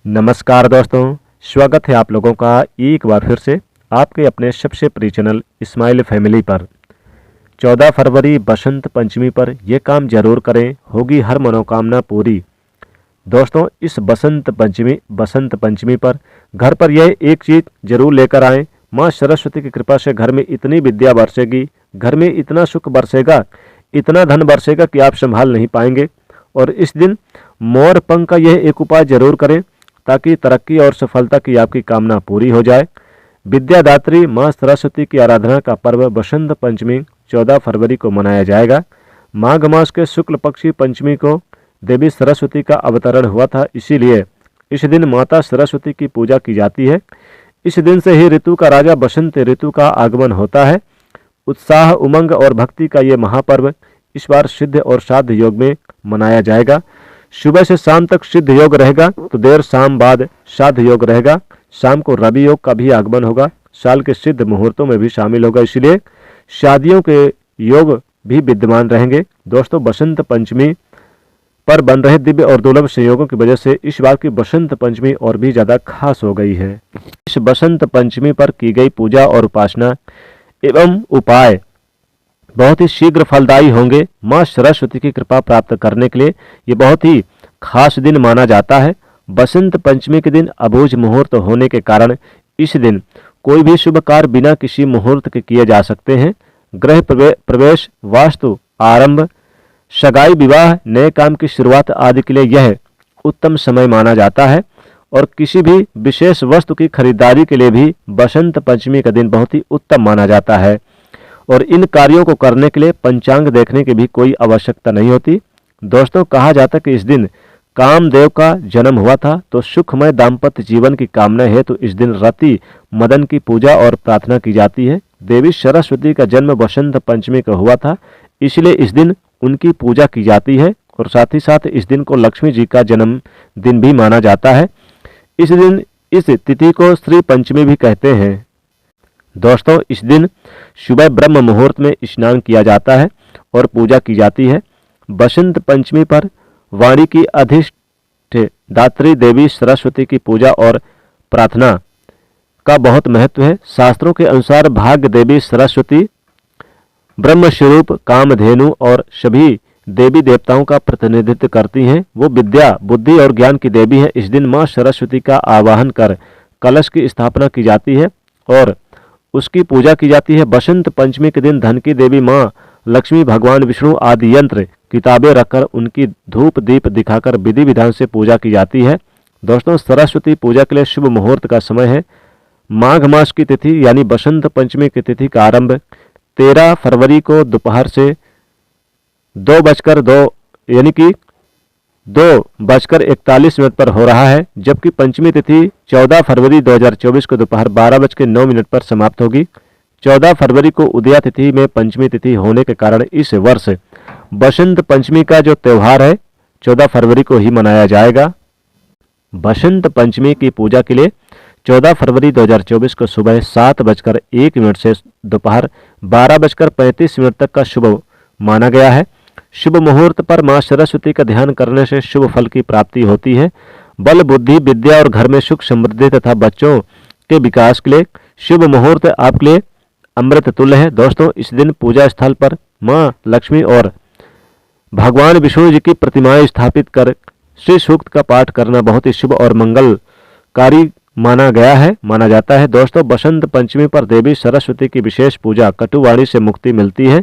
नमस्कार दोस्तों, स्वागत है आप लोगों का एक बार फिर से आपके अपने सबसे प्रिय चैनल स्माइल फैमिली पर। 14 फरवरी बसंत पंचमी पर यह काम जरूर करें, होगी हर मनोकामना पूरी। दोस्तों, इस बसंत पंचमी पर घर पर यह एक चीज जरूर लेकर आएं। माँ सरस्वती की कृपा से घर में इतनी विद्या बरसेगी, घर में इतना सुख बरसेगा, इतना धन बरसेगा कि आप संभाल नहीं पाएंगे। और इस दिन मोर पंख का यह एक उपाय जरूर करें ताकि तरक्की और सफलता की आपकी कामना पूरी हो जाए। विद्यादात्री माँ सरस्वती की आराधना का पर्व बसंत पंचमी 14 फरवरी को मनाया जाएगा। माघ मास के शुक्ल पक्षी पंचमी को देवी सरस्वती का अवतरण हुआ था, इसीलिए इस दिन माता सरस्वती की पूजा की जाती है। इस दिन से ही ऋतु का राजा बसंत ऋतु का आगमन होता है। उत्साह, उमंग और भक्ति का ये महापर्व इस बार सिद्ध और साध योग में मनाया जाएगा। सुबह से शाम तक सिद्ध योग रहेगा तो देर शाम बाद साध योग रहेगा। शाम को रवि योग का भी आगमन होगा, साल के सिद्ध मुहूर्तों में भी शामिल होगा, इसलिए शादियों के योग भी विद्यमान रहेंगे। दोस्तों, बसंत पंचमी पर बन रहे दिव्य और दुर्लभ संयोगों की वजह से इस बार की बसंत पंचमी और भी ज्यादा खास हो गई है। इस बसंत पंचमी पर की गई पूजा और उपासना एवं उपाय बहुत ही शीघ्र फलदायी होंगे। माँ सरस्वती की कृपा प्राप्त करने के लिए ये बहुत ही खास दिन माना जाता है। बसंत पंचमी के दिन अबूझ मुहूर्त होने के कारण इस दिन कोई भी शुभ कार्य बिना किसी मुहूर्त के किए जा सकते हैं। गृह प्रवेश, वास्तु आरंभ, सगाई, विवाह, नए काम की शुरुआत आदि के लिए यह उत्तम समय माना जाता है। और किसी भी विशेष वस्तु की खरीदारी के लिए भी बसंत पंचमी का दिन बहुत ही उत्तम माना जाता है। और इन कार्यों को करने के लिए पंचांग देखने की भी कोई आवश्यकता नहीं होती। दोस्तों, कहा जाता है कि इस दिन कामदेव का जन्म हुआ था, तो सुखमय दाम्पत्य जीवन की कामना है तो इस दिन रति मदन की पूजा और प्रार्थना की जाती है। देवी सरस्वती का जन्म बसंत पंचमी को हुआ था, इसलिए इस दिन उनकी पूजा की जाती है। और साथ ही साथ इस दिन को लक्ष्मी जी का जन्म दिन भी माना जाता है। इस दिन इस तिथि को श्री पंचमी भी कहते हैं। दोस्तों, इस दिन सुबह ब्रह्म मुहूर्त में स्नान किया जाता है और पूजा की जाती है। बसंत पंचमी पर वाणी की अधिष्ठात्री देवी सरस्वती की पूजा और प्रार्थना का बहुत महत्व है। शास्त्रों के अनुसार भाग्य देवी सरस्वती ब्रह्म स्वरूप कामधेनु और सभी देवी देवताओं का प्रतिनिधित्व करती हैं। वो विद्या, बुद्धि और ज्ञान की देवी हैं। इस दिन माँ सरस्वती का आवाहन कर कलश की स्थापना की जाती है और उसकी पूजा की जाती है। बसंत पंचमी के दिन धन की देवी माँ लक्ष्मी, भगवान विष्णु आदि यंत्र किताबें रखकर उनकी धूप दीप दिखाकर विधि विधान से पूजा की जाती है। दोस्तों, सरस्वती पूजा के लिए शुभ मुहूर्त का समय है माघ मास की तिथि यानी बसंत पंचमी की तिथि का आरंभ 13 फरवरी को दोपहर से 2:02 यानी कि 2:41 पर हो रहा है, जबकि पंचमी तिथि 14 फरवरी 2024 को दोपहर 12:09 पर समाप्त होगी। 14 फरवरी को उदया तिथि में पंचमी तिथि होने के कारण इस वर्ष बसंत पंचमी का जो त्यौहार है 14 फरवरी को ही मनाया जाएगा। बसंत पंचमी की पूजा के लिए 14 फरवरी 2024 को सुबह 7:01 से दोपहर 12:35 तक का शुभ माना गया है। शुभ मुहूर्त पर मां सरस्वती का ध्यान करने से शुभ फल की प्राप्ति होती है। बल, बुद्धि, विद्या और घर में सुख समृद्धि तथा बच्चों के विकास के लिए शुभ मुहूर्त आपके लिए अमृत तुल्य है। दोस्तों, इस दिन पूजा स्थल पर मां लक्ष्मी और भगवान विष्णु जी की प्रतिमाएं स्थापित कर श्री सूक्त का पाठ करना बहुत ही शुभ और मंगलकारी माना जाता है। दोस्तों, बसंत पंचमी पर देवी सरस्वती की विशेष पूजा, कटुवाणी से मुक्ति मिलती है,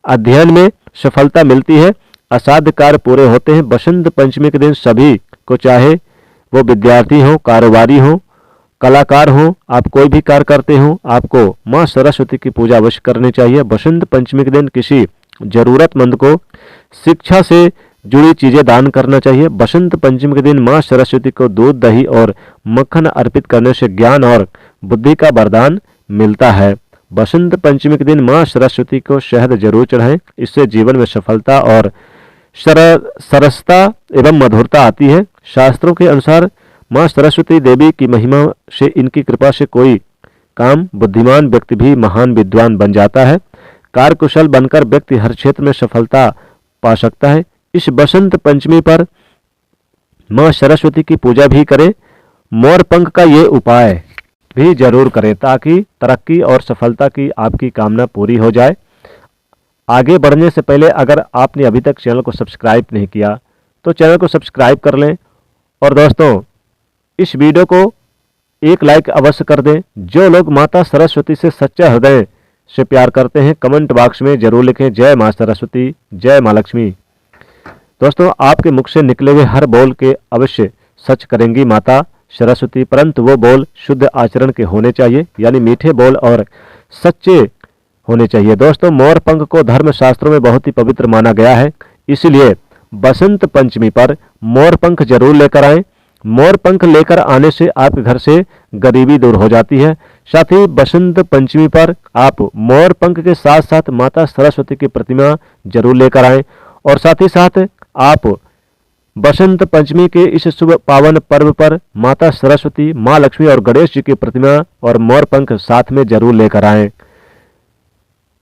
अध्ययन में सफलता मिलती है, असाध्य कार्य पूरे होते हैं। बसंत पंचमी के दिन सभी को, चाहे वो विद्यार्थी हो, कारोबारी हो, कलाकार हो, आप कोई भी कार्य करते हो, आपको माँ सरस्वती की पूजा अवश्य करनी चाहिए। बसंत पंचमी के दिन किसी जरूरतमंद को शिक्षा से जुड़ी चीजें दान करना चाहिए। बसंत पंचमी के दिन माँ सरस्वती को दूध, दही और मक्खन अर्पित करने से ज्ञान और बुद्धि का वरदान मिलता है। बसंत पंचमी के दिन माँ सरस्वती को शहद जरूर चढ़ाएं, इससे जीवन में सफलता और सरसता एवं मधुरता आती है। शास्त्रों के अनुसार माँ सरस्वती देवी की महिमा से, इनकी कृपा से कोई काम बुद्धिमान व्यक्ति भी महान विद्वान बन जाता है। कार्यकुशल बनकर व्यक्ति हर क्षेत्र में सफलता पा सकता है। इस बसंत पंचमी पर माँ सरस्वती की पूजा भी करें। मोर पंख का ये उपाय भी जरूर करें ताकि तरक्की और सफलता की आपकी कामना पूरी हो जाए। आगे बढ़ने से पहले अगर आपने अभी तक चैनल को सब्सक्राइब नहीं किया तो चैनल को सब्सक्राइब कर लें और दोस्तों इस वीडियो को एक लाइक अवश्य कर दें। जो लोग माता सरस्वती से सच्चा हृदय से प्यार करते हैं कमेंट बॉक्स में जरूर लिखें जय मां सरस्वती, जय मां लक्ष्मी। दोस्तों आपके मुख से निकले हुए हर बोल के अवश्य सच करेंगी माता सरस्वती, परंतु वो बोल शुद्ध आचरण के होने चाहिए, यानी मीठे बोल और सच्चे होने चाहिए। दोस्तों मोर पंख को धर्म शास्त्रों में बहुत ही पवित्र माना गया है, इसलिए बसंत पंचमी पर मोर पंख जरूर लेकर आएं। मोर पंख लेकर आने से आपके घर से गरीबी दूर हो जाती है। साथ ही बसंत पंचमी पर आप मोर पंख के साथ साथ माता सरस्वती की प्रतिमा जरूर लेकर आएं और साथ ही साथ आप बसंत पंचमी के इस शुभ पावन पर्व पर माता सरस्वती, माँ लक्ष्मी और गणेश जी की प्रतिमा और मोर पंख साथ में जरूर लेकर आएं।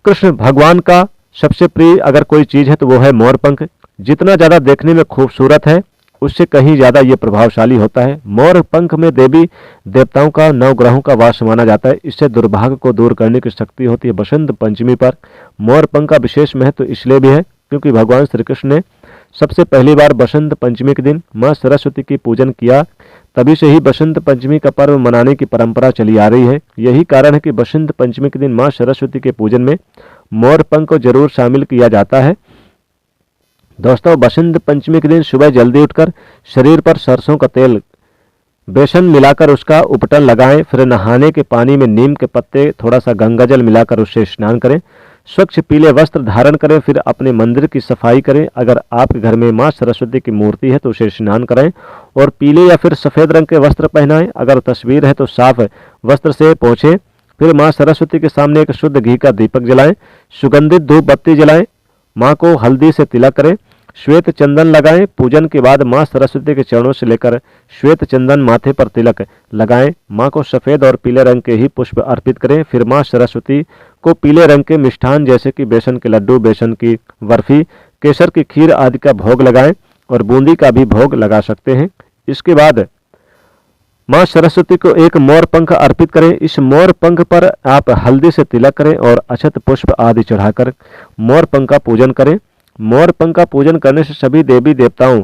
कृष्ण भगवान का सबसे प्रिय अगर कोई चीज है तो वो है मोर पंख। जितना ज्यादा देखने में खूबसूरत है उससे कहीं ज्यादा ये प्रभावशाली होता है। मोर पंख में देवी देवताओं का, नवग्रहों का वास माना जाता है। इससे दुर्भाग्य को दूर करने की शक्ति होती है। बसंत पंचमी पर मोर पंख का विशेष महत्व इसलिए भी है क्योंकि भगवान श्री कृष्ण ने सबसे पहली बार बसंत पंचमी के दिन मां सरस्वती की पूजन किया। तभी से ही बसंत पंचमी का पर्व मनाने की परंपरा चली आ रही है। यही कारण है कि बसंत पंचमी के दिन मां सरस्वती के पूजन में मोर पंख को जरूर शामिल किया जाता है। दोस्तों बसंत पंचमी के दिन सुबह जल्दी उठकर शरीर पर सरसों का तेल, बेसन मिलाकर उसका उपटन लगाएं। फिर नहाने के पानी में नीम के पत्ते, थोड़ा सा गंगाजल मिलाकर उससे स्नान करें। स्वच्छ पीले वस्त्र धारण करें। फिर अपने मंदिर की सफाई करें। अगर आपके घर में मां सरस्वती की मूर्ति है तो उसे स्नान कराएं और पीले या फिर सफ़ेद रंग के वस्त्र पहनाएं। अगर तस्वीर है तो साफ वस्त्र से पोंछें। फिर मां सरस्वती के सामने एक शुद्ध घी का दीपक जलाएं। सुगंधित धूप बत्ती जलाएं। माँ को हल्दी से तिलक करें। श्वेत चंदन लगाएं। पूजन के बाद मां सरस्वती के चरणों से लेकर श्वेत चंदन माथे पर तिलक लगाएं। मां को सफेद और पीले रंग के ही पुष्प अर्पित करें। फिर मां सरस्वती को पीले रंग के मिष्ठान जैसे कि बेसन के लड्डू, बेसन की बर्फी, केसर की खीर आदि का भोग लगाएं और बूंदी का भी भोग लगा सकते हैं। इसके बाद मां सरस्वती को एक मोर पंख अर्पित करें। इस मोर पंख पर आप हल्दी से तिलक करें और अक्षत पुष्प आदि चढ़ाकर मोर पंख का पूजन करें। मोर पंख का पूजन करने से सभी देवी देवताओं,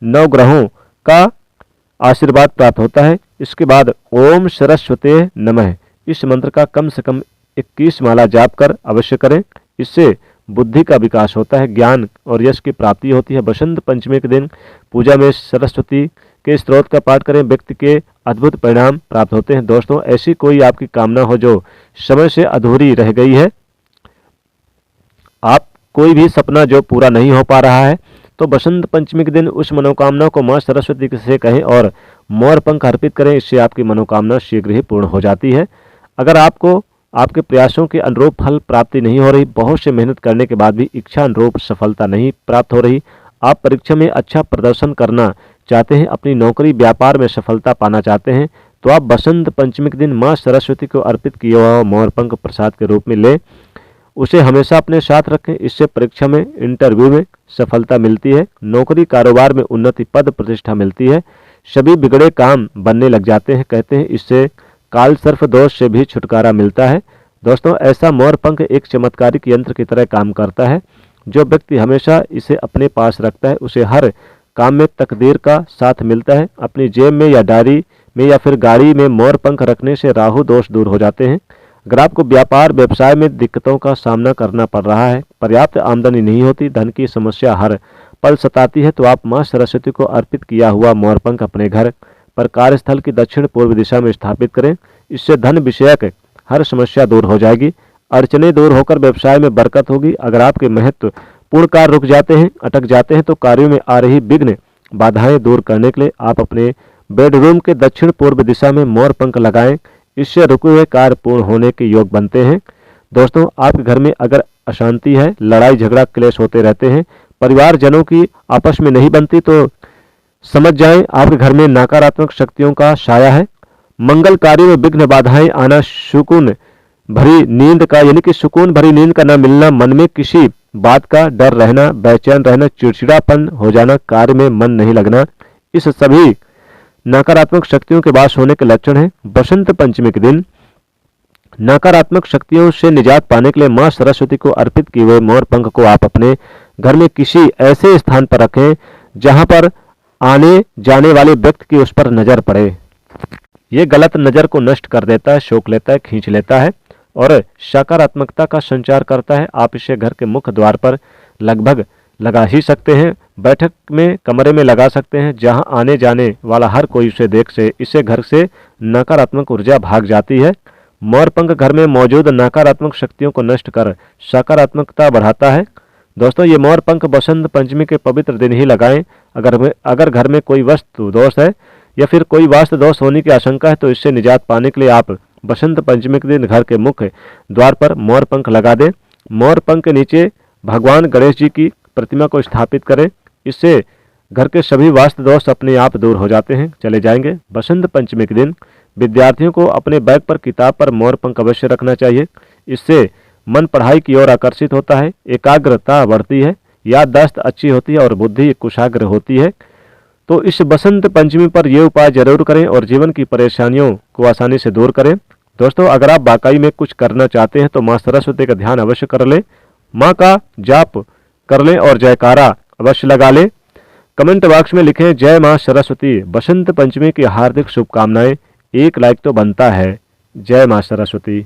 नवग्रहों का आशीर्वाद प्राप्त होता है। इसके बाद ओम सरस्वते नमः इस मंत्र का कम से कम 21 माला जाप कर अवश्य करें। इससे बुद्धि का विकास होता है, ज्ञान और यश की प्राप्ति होती है। बसंत पंचमी के दिन पूजा में सरस्वती के स्तोत्र का पाठ करें। व्यक्ति के अद्भुत परिणाम प्राप्त होते हैं। दोस्तों ऐसी कोई आपकी कामना हो जो समय से अधूरी रह गई है, आप कोई भी सपना जो पूरा नहीं हो पा रहा है, तो बसंत पंचमी के दिन उस मनोकामना को मां सरस्वती से कहें और मोर पंख अर्पित करें। इससे आपकी मनोकामना शीघ्र ही पूर्ण हो जाती है। अगर आपको आपके प्रयासों के अनुरूप फल प्राप्ति नहीं हो रही, बहुत से मेहनत करने के बाद भी इच्छा अनुरूप सफलता नहीं प्राप्त हो रही, आप परीक्षा में अच्छा प्रदर्शन करना चाहते हैं, अपनी नौकरी व्यापार में सफलता पाना चाहते हैं, तो आप बसंत पंचमी के दिन मां सरस्वती को अर्पित किया हुआ मोर पंख प्रसाद के रूप में लें। उसे हमेशा अपने साथ रखें। इससे परीक्षा में, इंटरव्यू में सफलता मिलती है, नौकरी कारोबार में उन्नति, पद प्रतिष्ठा मिलती है, सभी बिगड़े काम बनने लग जाते हैं। कहते हैं इससे काल सर्प दोष से भी छुटकारा मिलता है। दोस्तों ऐसा मोर पंख एक चमत्कारिक यंत्र की तरह काम करता है। जो व्यक्ति हमेशा इसे अपने पास रखता है उसे हर काम में तकदीर का साथ मिलता है। अपनी जेब में या डायरी में या फिर गाड़ी में मोर पंख रखने से राहु दोष दूर हो जाते हैं। अगर आपको व्यापार व्यवसाय में दिक्कतों का सामना करना पड़ रहा है, पर्याप्त आमदनी नहीं होती, धन की समस्या हर पल सताती है, तो आप मां सरस्वती को अर्पित किया हुआ मोर पंख अपने घर पर कार्यस्थल की दक्षिण पूर्व दिशा में स्थापित करें। इससे धन विषयक हर समस्या दूर हो जाएगी, अड़चने दूर होकर व्यवसाय में बरकत होगी। अगर आपके महत्वपूर्ण कार्य रुक जाते हैं, अटक जाते हैं, तो कार्यों में आ रही विघ्न बाधाएं दूर करने के लिए आप अपने बेडरूम के दक्षिण पूर्व दिशा में मोर पंख लगाएं। इससे रुके हुए कार्य पूर्ण होने के योग बनते हैं। दोस्तों आपके घर में अगर अशांति है, लड़ाई झगड़ा क्लेश होते रहते हैं, परिवारजनों की आपस में नहीं बनती, तो समझ जाएं आपके घर में नकारात्मक शक्तियों का साया है। मंगल कार्यों में विघ्न बाधाएं आना, सुकून भरी नींद का यानी कि सुकून भरी नींद का न मिलना, मन में किसी बात का डर रहना, बेचैन रहना, चिड़चिड़ापन हो जाना, कार्य में मन नहीं लगना, इस सभी नकारात्मक शक्तियों के वास होने के लक्षण हैं। बसंत पंचमी के दिन नकारात्मक शक्तियों से निजात पाने के लिए मां सरस्वती को अर्पित किए हुए मोर पंख को आप अपने घर में किसी ऐसे स्थान पर रखें जहां पर आने जाने वाले व्यक्ति की उस पर नजर पड़े। ये गलत नजर को नष्ट कर देता है, सोख लेता है, खींच लेता है और सकारात्मकता का संचार करता है। आप इसे घर के मुख्य द्वार पर लगभग लगा ही सकते हैं, बैठक में, कमरे में लगा सकते हैं, जहां आने जाने वाला हर कोई उसे देख से इससे घर से नकारात्मक ऊर्जा भाग जाती है। मोर पंख घर में मौजूद नकारात्मक शक्तियों को नष्ट कर सकारात्मकता बढ़ाता है। दोस्तों, ये मोर पंख बसंत पंचमी के पवित्र दिन ही लगाएं। अगर घर में कोई वस्तु दोष है या फिर कोई वास्तु दोष होने की आशंका है तो इससे निजात पाने के लिए आप बसंत पंचमी के दिन घर के मुख्य द्वार पर मोर पंख लगा दें। मोर पंख के नीचे भगवान गणेश जी की प्रतिमा को स्थापित करें। इससे घर के सभी वास्तु दोष अपने आप दूर हो जाते हैं, चले जाएंगे। बसंत पंचमी के दिन विद्यार्थियों को अपने बैग पर किताब पर मोर पंख अवश्य रखना चाहिए। इससे मन पढ़ाई की ओर आकर्षित होता है, एकाग्रता बढ़ती है, याददाश्त अच्छी होती है और बुद्धि कुशाग्र होती है। तो इस बसंत पंचमी पर यह उपाय जरूर करें और जीवन की परेशानियों को आसानी से दूर करें। दोस्तों, अगर आप वाकई में कुछ करना चाहते हैं तो माँ सरस्वती का ध्यान अवश्य कर लें, माँ का जाप कर लें और जयकारा अवश्य लगा लें। कमेंट बॉक्स में लिखें जय माँ सरस्वती। बसंत पंचमी की हार्दिक शुभकामनाएं। एक लाइक तो बनता है। जय माँ सरस्वती।